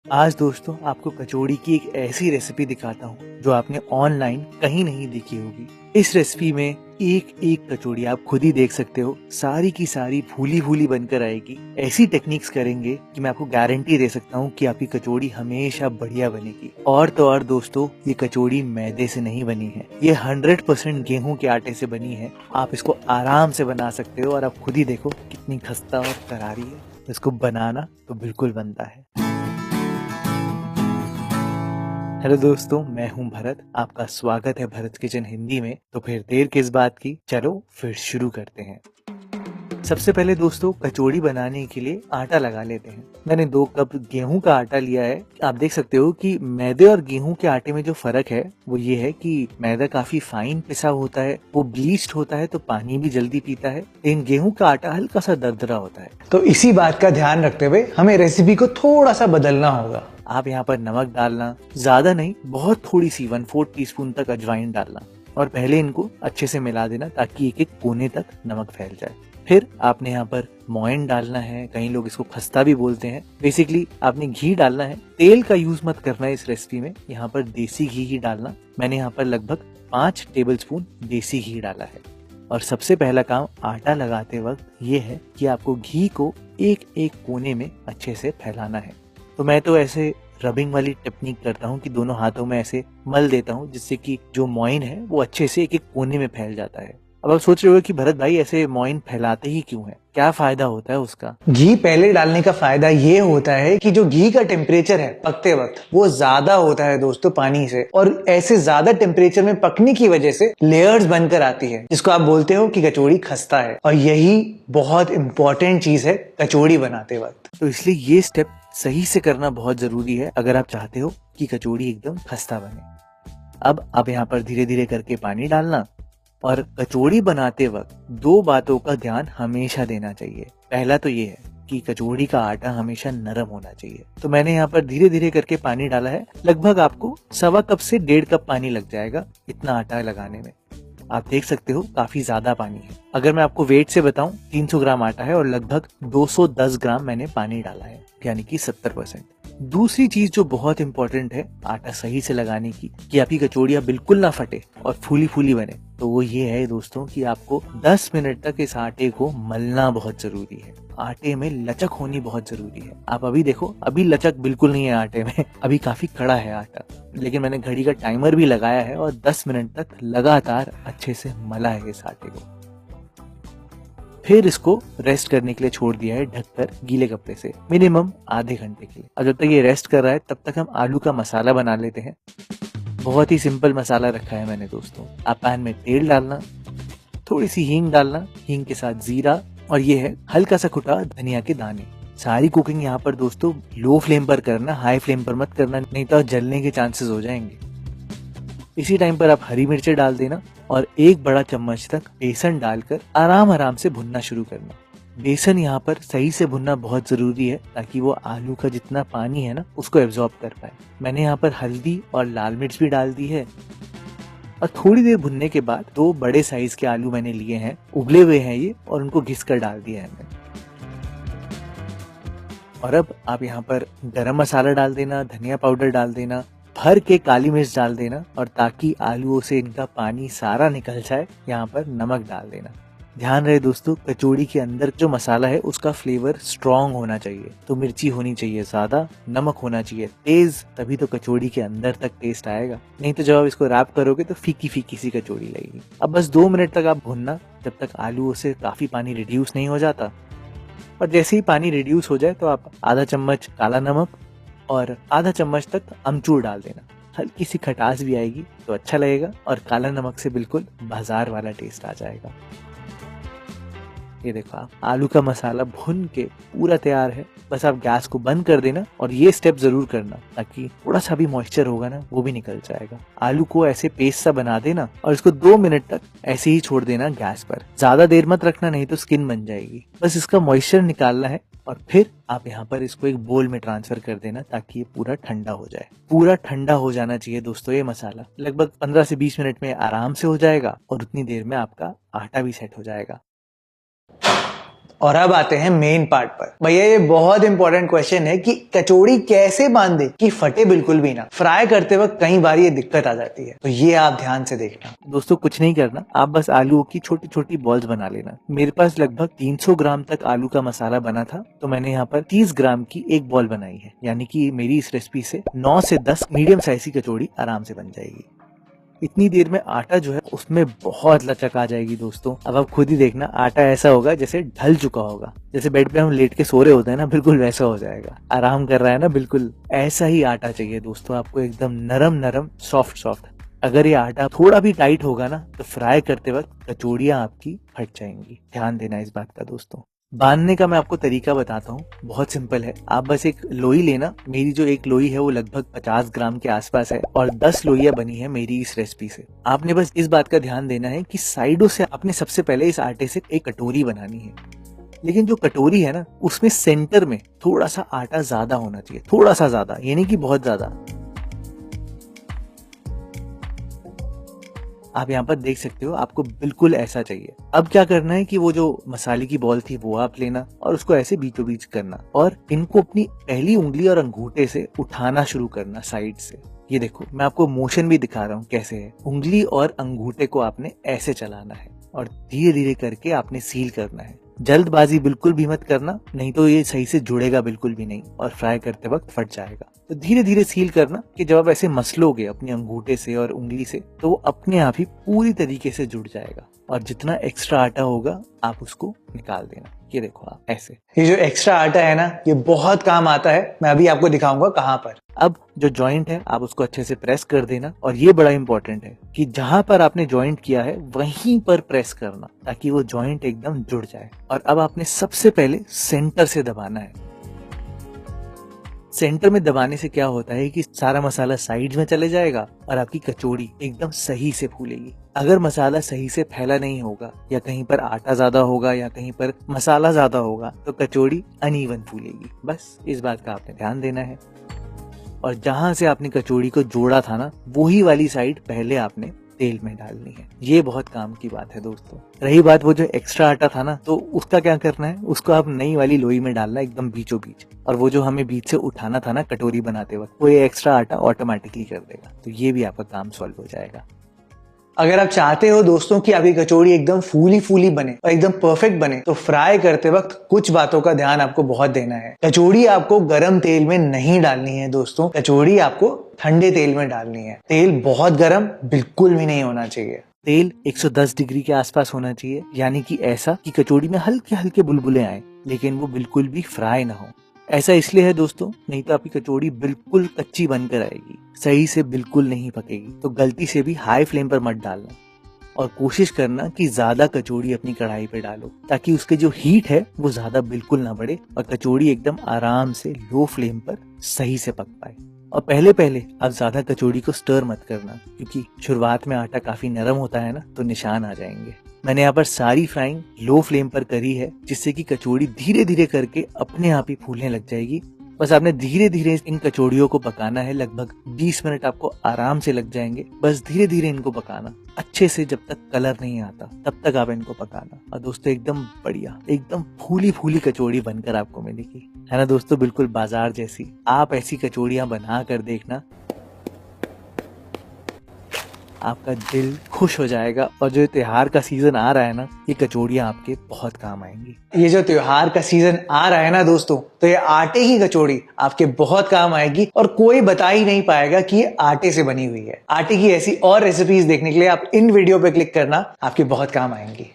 आज दोस्तों आपको कचौड़ी की एक ऐसी रेसिपी दिखाता हूँ जो आपने ऑनलाइन कहीं नहीं देखी होगी। इस रेसिपी में एक एक कचौड़ी आप खुद ही देख सकते हो, सारी की सारी फूली फूली बनकर आएगी। ऐसी टेक्निक्स करेंगे कि मैं आपको गारंटी दे सकता हूँ कि आपकी कचौड़ी हमेशा बढ़िया बनेगी। और तो और दोस्तों, ये कचौड़ी मैदे से नहीं बनी है, ये 100% गेहूं के आटे से बनी है। आप इसको आराम से बना सकते हो और आप खुद ही देखो कितनी खस्ता और करारी है। इसको बनाना तो बिल्कुल बनता है। हेलो दोस्तों, मैं हूं भरत। आपका स्वागत है भरत किचन हिंदी में। तो फिर देर किस बात की, चलो फिर शुरू करते हैं। सबसे पहले दोस्तों, कचौड़ी बनाने के लिए आटा लगा लेते हैं। मैंने 2 कप गेहूं का आटा लिया है। आप देख सकते हो कि मैदे और गेहूं के आटे में जो फर्क है वो ये है कि मैदा काफी फाइन पिसा होता है, वो ब्लीच्ड होता है तो पानी भी जल्दी पीता है, लेकिन गेहूं का आटा हल्का सा दरदरा होता है। तो इसी बात का ध्यान रखते हुए हमें रेसिपी को थोड़ा सा बदलना होगा। आप यहाँ पर नमक डालना, ज्यादा नहीं, बहुत थोड़ी सी 1/4 टीस्पून तक अजवाइन डालना और पहले इनको अच्छे से मिला देना ताकि एक एक कोने तक नमक फैल जाए। फिर आपने यहाँ पर मोयन डालना है, कई लोग इसको खस्ता भी बोलते हैं। बेसिकली आपने घी डालना है, तेल का यूज मत करना है इस रेसिपी में, यहाँ पर देसी घी ही डालना। मैंने यहाँ पर लगभग 5 टेबलस्पून देसी घी डाला है। और सबसे पहला काम आटा लगाते वक्त ये है कि आपको घी को एक एक कोने में अच्छे से फैलाना है। तो मैं तो ऐसे रबिंग वाली टेक्निक करता हूँ कि दोनों हाथों में ऐसे मल देता हूँ, जिससे कि जो मोइन है वो अच्छे से एक एक कोने में फैल जाता है। अब आप सोच रहे हो कि भरत भाई ऐसे मोइन फैलाते ही क्यों है, क्या फायदा होता है उसका? घी पहले डालने का फायदा ये होता है कि जो घी का टेम्परेचर है पकते वक्त वो ज्यादा होता है दोस्तों पानी से, और ऐसे ज्यादा टेम्परेचर में पकने की वजह से लेयर्स बनकर आती है, जिसको आप बोलते हो कि कचौड़ी खस्ता है। और यही बहुत इंपॉर्टेंट चीज है कचौड़ी बनाते वक्त। तो इसलिए ये स्टेप सही से करना बहुत जरूरी है अगर आप चाहते हो कि कचौड़ी एकदम खस्ता बने। अब आप यहाँ पर धीरे धीरे करके पानी डालना। और कचौड़ी बनाते वक्त 2 बातों का ध्यान हमेशा देना चाहिए। पहला तो ये है कि कचौड़ी का आटा हमेशा नरम होना चाहिए। तो मैंने यहाँ पर धीरे धीरे करके पानी डाला है, लगभग आपको 1.25 कप से 1.5 कप पानी लग जाएगा इतना आटा लगाने में। आप देख सकते हो काफी ज्यादा पानी है। अगर मैं आपको वेट से बताऊं, 300 ग्राम आटा है और लगभग 210 ग्राम मैंने पानी डाला है, यानी कि 70%। दूसरी चीज जो बहुत इंपॉर्टेंट है आटा सही से लगाने की, कि आपकी कचौड़ियाँ बिल्कुल ना फटे और फूली फूली बने, तो वो ये है दोस्तों कि आपको 10 मिनट तक इस आटे को मलना बहुत जरूरी है। आटे में लचक होनी बहुत जरूरी है। आप अभी देखो, अभी लचक बिल्कुल नहीं है आटे में, अभी काफी कड़ा है आटा, लेकिन मैंने घड़ी का टाइमर भी लगाया है और 10 मिनट तक लगातार अच्छे से मला है इस आटे को। फिर इसको रेस्ट करने के लिए छोड़ दिया है ढककर गीले कपड़े से, मिनिमम आधे घंटे के लिए। और जब तक ये रेस्ट कर रहा है तब तक हम आलू का मसाला बना लेते हैं। बहुत ही सिंपल मसाला रखा है मैंने दोस्तों। आप पैन में तेल डालना, थोड़ी सी हींग डालना, हींग के साथ जीरा, और ये है हल्का सा कुटा धनिया के दाने। सारी कुकिंग यहाँ पर दोस्तों लो फ्लेम पर करना, हाई फ्लेम पर मत करना, नहीं तो जलने के चांसेस हो जाएंगे। इसी टाइम पर आप हरी मिर्चें डाल देना और 1 बड़ा चम्मच तक बेसन डालकर आराम आराम से भुनना शुरू करना। बेसन यहाँ पर सही से भुनना बहुत जरूरी है ताकि वो आलू का जितना पानी है ना उसको एब्जॉर्ब कर पाए। मैंने यहाँ पर हल्दी और लाल मिर्च भी डाल दी है। और थोड़ी देर भुनने के बाद 2 बड़े साइज के आलू मैंने लिए हैं, उबले हुए हैं ये, और उनको घिस कर डाल दिया है मैंने। और अब आप यहाँ पर गरम मसाला डाल देना, धनिया पाउडर डाल देना, भर के काली मिर्च डाल देना, और ताकि आलूओं से इनका पानी सारा निकल जाए यहाँ पर नमक डाल देना। ध्यान रहे दोस्तों, कचौड़ी के अंदर जो मसाला है उसका फ्लेवर स्ट्रॉन्ग होना चाहिए, तो मिर्ची होनी चाहिए ज्यादा, नमक होना चाहिए तेज, तभी तो कचौड़ी के अंदर तक टेस्ट आएगा। नहीं तो जब आप इसको रैप करोगे तो फीकी फीकी सी कचौड़ी लगेगी। अब बस 2 मिनट तक आप भुनना, जब तक आलूओं से काफी पानी रिड्यूस नहीं हो जाता। और जैसे ही पानी रिड्यूस हो जाए तो आप आधा चम्मच काला नमक और आधा चम्मच तक अमचूर डाल देना। हल्की सी खटास भी आएगी तो अच्छा लगेगा, और काला नमक से बिल्कुल बाजार वाला टेस्ट आ जाएगा। ये देखो, आप आलू का मसाला भुन के पूरा तैयार है। बस आप गैस को बंद कर देना और ये स्टेप जरूर करना ताकि थोड़ा सा भी मॉइस्चर होगा ना वो भी निकल जाएगा। आलू को ऐसे पेस्ट सा बना देना और इसको 2 मिनट तक ऐसे ही छोड़ देना गैस पर। ज्यादा देर मत रखना, नहीं तो स्किन बन जाएगी। बस इसका मॉइस्चर निकालना है और फिर आप यहाँ पर इसको एक बोल में ट्रांसफर कर देना ताकि ये पूरा ठंडा हो जाए। पूरा ठंडा हो जाना चाहिए दोस्तों ये मसाला। लगभग 15 से 20 मिनट में आराम से हो जाएगा और उतनी देर में आपका आटा भी सेट हो जाएगा। और अब आते हैं मेन पार्ट पर। भैया ये बहुत इंपॉर्टेंट क्वेश्चन है कि कचौड़ी कैसे बांधे कि फटे बिल्कुल भी ना। फ्राई करते वक्त कई बार ये दिक्कत आ जाती है, तो ये आप ध्यान से देखना। दोस्तों कुछ नहीं करना, आप बस आलूओं की छोटी छोटी बॉल्स बना लेना। मेरे पास लगभग 300 ग्राम तक आलू का मसाला बना था, तो मैंने यहाँ पर 30 ग्राम की एक बॉल बनाई है। यानी कि मेरी इस रेसिपी से 9 से 10 मीडियम साइज की कचौड़ी आराम से बन जाएगी। इतनी देर में आटा जो है उसमें बहुत लचक आ जाएगी दोस्तों। अब आप खुद ही देखना, आटा ऐसा होगा जैसे ढल चुका होगा, जैसे बेड पे हम लेट के सो रहे होते हैं ना, बिल्कुल वैसा हो जाएगा। आराम कर रहा है ना, बिल्कुल ऐसा ही आटा चाहिए दोस्तों आपको, एकदम नरम नरम सॉफ्ट सॉफ्ट। अगर ये आटा थोड़ा भी टाइट होगा ना तो फ्राई करते वक्त कचौड़ियां आपकी फट जाएंगी। ध्यान देना इस बात का दोस्तों। बांधने का मैं आपको तरीका बताता हूँ, बहुत सिंपल है। आप बस एक लोई लेना। मेरी जो एक लोई है वो लगभग 50 ग्राम के आसपास है और 10 लोइयां बनी है मेरी इस रेसिपी से। आपने बस इस बात का ध्यान देना है कि साइडों से आपने सबसे पहले इस आटे से एक कटोरी बनानी है। लेकिन जो कटोरी है ना उसमें सेंटर में थोड़ा सा आटा ज्यादा होना चाहिए, थोड़ा सा ज्यादा, यानी कि बहुत ज्यादा। आप यहाँ पर देख सकते हो, आपको बिल्कुल ऐसा चाहिए। अब क्या करना है कि वो जो मसाले की बॉल थी वो आप लेना और उसको ऐसे बीचों बीच करना और इनको अपनी पहली उंगली और अंगूठे से उठाना शुरू करना साइड से। ये देखो, मैं आपको मोशन भी दिखा रहा हूँ कैसे है। उंगली और अंगूठे को आपने ऐसे चलाना है और धीरे धीरे करके आपने सील करना है। जल्दबाजी बिल्कुल भी मत करना, नहीं तो ये सही से जुड़ेगा बिल्कुल भी नहीं और फ्राई करते वक्त फट जाएगा। तो धीरे धीरे सील करना कि जब आप ऐसे मसलोगे अपने अंगूठे से और उंगली से तो वो अपने आप ही पूरी तरीके से जुड़ जाएगा और जितना एक्स्ट्रा आटा होगा आप उसको निकाल देना। ये देखो आप ऐसे। ये जो एक्स्ट्रा आटा है ना, ये बहुत काम आता है। मैं अभी आपको दिखाऊंगा कहाँ पर। अब जो जॉइंट है आप उसको अच्छे से प्रेस कर देना और ये बड़ा इंपॉर्टेंट है कि जहां पर आपने जॉइंट किया है वहीं पर प्रेस करना ताकि वो जॉइंट एकदम जुड़ जाए। और अब आपने सबसे पहले सेंटर से दबाना है। सेंटर में दबाने से क्या होता है कि सारा मसाला साइड में चले जाएगा और आपकी कचौड़ी एकदम सही से फूलेगी। अगर मसाला सही से फैला नहीं होगा या कहीं पर आटा ज्यादा होगा या कहीं पर मसाला ज्यादा होगा तो कचौड़ी अनइवन फूलेगी। बस इस बात का आपने ध्यान देना है। और जहां से आपने कचौड़ी को जोड़ा था ना, वही वाली साइड पहले आपने तेल में डालनी है। ये बहुत काम की बात है दोस्तों। रही बात वो जो एक्स्ट्रा आटा था ना, तो उसका क्या करना है, उसको आप नई वाली लोई में डालना एकदम बीचों बीच। और वो जो हमें बीच से उठाना था ना कटोरी बनाते वक्त, वो ये एक्स्ट्रा आटा ऑटोमेटिकली कर देगा। तो ये भी आपका काम सॉल्व हो जाएगा। अगर आप चाहते हो दोस्तों कि आपकी कचौड़ी एकदम फूली फूली बने और एकदम परफेक्ट बने तो फ्राई करते वक्त कुछ बातों का ध्यान आपको बहुत देना है। कचौड़ी आपको गरम तेल में नहीं डालनी है दोस्तों, कचौड़ी आपको ठंडे तेल में डालनी है। तेल बहुत गरम बिल्कुल भी नहीं होना चाहिए। तेल 110 डिग्री के आसपास होना चाहिए, यानी कि ऐसा कि कचौड़ी में हल्के हल्के बुलबुले आए लेकिन वो बिल्कुल भी फ्राई ना हो। ऐसा इसलिए है दोस्तों, नहीं तो आपकी कचौड़ी बिल्कुल कच्ची बनकर आएगी, सही से बिल्कुल नहीं पकेगी। तो गलती से भी हाई फ्लेम पर मत डालना और कोशिश करना कि ज्यादा कचौड़ी अपनी कढ़ाई पे डालो ताकि उसके जो हीट है वो ज्यादा बिल्कुल ना बढ़े और कचौड़ी एकदम आराम से लो फ्लेम पर सही से पक पाए। और पहले पहले आप ज्यादा कचौड़ी को स्टर मत करना क्योंकि शुरुआत में आटा काफी नरम होता है ना, तो निशान आ जाएंगे। मैंने यहाँ पर सारी फ्राइंग लो फ्लेम पर करी है जिससे कि कचौड़ी धीरे धीरे करके अपने आप ही फूलने लग जाएगी। बस आपने धीरे धीरे इन कचौड़ियों को पकाना है, लगभग 20 मिनट आपको आराम से लग जाएंगे। बस धीरे धीरे इनको पकाना अच्छे से, जब तक कलर नहीं आता तब तक आप इनको पकाना। और दोस्तों एकदम बढ़िया, एकदम फूली फूली कचौड़ी बनकर आपको मिलेगी, है ना दोस्तों, बिल्कुल बाजार जैसी। आप ऐसी कचौड़ियां बना कर देखना, आपका दिल खुश हो जाएगा। और जो त्योहार का सीजन आ रहा है ना, ये कचौड़ियां आपके बहुत काम आएंगी। ये जो त्योहार का सीजन आ रहा है ना दोस्तों, तो ये आटे की कचौड़ी आपके बहुत काम आएगी और कोई बता ही नहीं पाएगा कि ये आटे से बनी हुई है। आटे की ऐसी और रेसिपीज देखने के लिए आप इन वीडियो पे क्लिक करना, आपके बहुत काम आएंगी।